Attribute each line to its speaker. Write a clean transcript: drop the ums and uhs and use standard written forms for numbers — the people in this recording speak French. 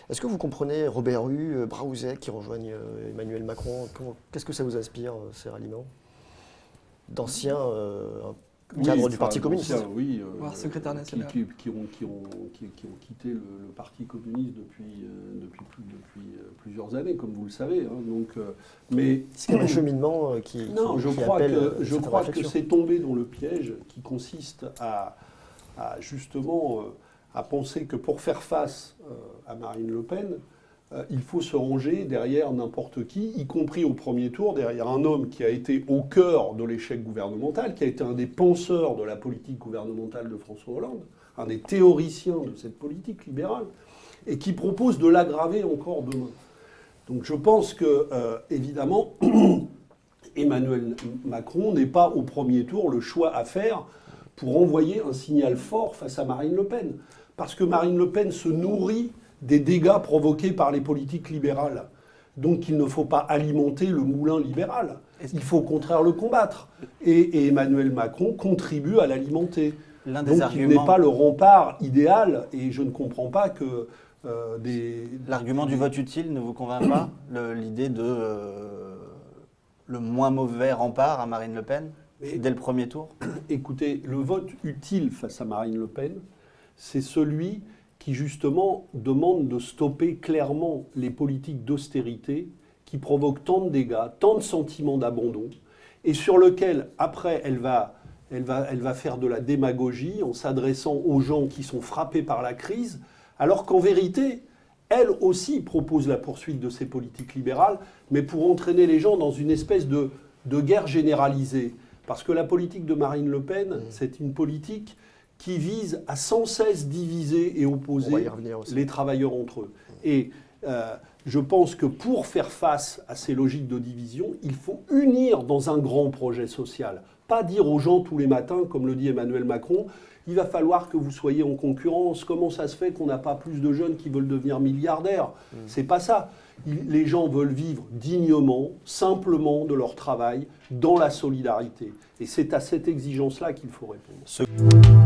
Speaker 1: Est-ce que vous comprenez Robert Hue, Braouzet qui rejoignent Emmanuel Macron? Qu'est-ce que ça vous inspire, ces ralliements d'anciens cadres du Parti communiste?
Speaker 2: Oui,
Speaker 3: voire secrétaire national.
Speaker 2: Qui ont quitté le Parti communiste depuis plusieurs années, comme vous le savez. Hein, donc, mais
Speaker 1: c'est un cheminement
Speaker 2: non, je crois que c'est tombé dans le piège qui consiste à justement à penser que pour faire face à Marine Le Pen, il faut se ranger derrière n'importe qui, y compris au premier tour, derrière un homme qui a été au cœur de l'échec gouvernemental, qui a été un des penseurs de la politique gouvernementale de François Hollande, un des théoriciens de cette politique libérale, et qui propose de l'aggraver encore demain. Donc je pense que, évidemment, Emmanuel Macron n'est pas au premier tour le choix à faire pour envoyer un signal fort face à Marine Le Pen. Parce que Marine Le Pen se nourrit des dégâts provoqués par les politiques libérales. Donc il ne faut pas alimenter le moulin libéral. Il faut au contraire le combattre. Et Emmanuel Macron contribue à l'alimenter. Donc il n'est pas le rempart idéal, et je ne comprends pas que
Speaker 4: L'argument du vote utile ne vous convainc pas? L'idée de le moins mauvais rempart à Marine Le Pen dès le premier tour?
Speaker 2: Écoutez, le vote utile face à Marine Le Pen, c'est celui qui justement demande de stopper clairement les politiques d'austérité qui provoquent tant de dégâts, tant de sentiments d'abandon, et sur lequel, après, elle va faire de la démagogie en s'adressant aux gens qui sont frappés par la crise, alors qu'en vérité, elle aussi propose la poursuite de ces politiques libérales, mais pour entraîner les gens dans une espèce de guerre généralisée. Parce que la politique de Marine Le Pen, c'est une politique qui vise à sans cesse diviser et opposer les travailleurs entre eux. Et je pense que pour faire face à ces logiques de division, il faut unir dans un grand projet social. Pas dire aux gens tous les matins, comme le dit Emmanuel Macron, il va falloir que vous soyez en concurrence. Comment ça se fait qu'on n'a pas plus de jeunes qui veulent devenir milliardaires? C'est pas ça. Les gens veulent vivre dignement, simplement de leur travail, dans la solidarité. Et c'est à cette exigence-là qu'il faut répondre.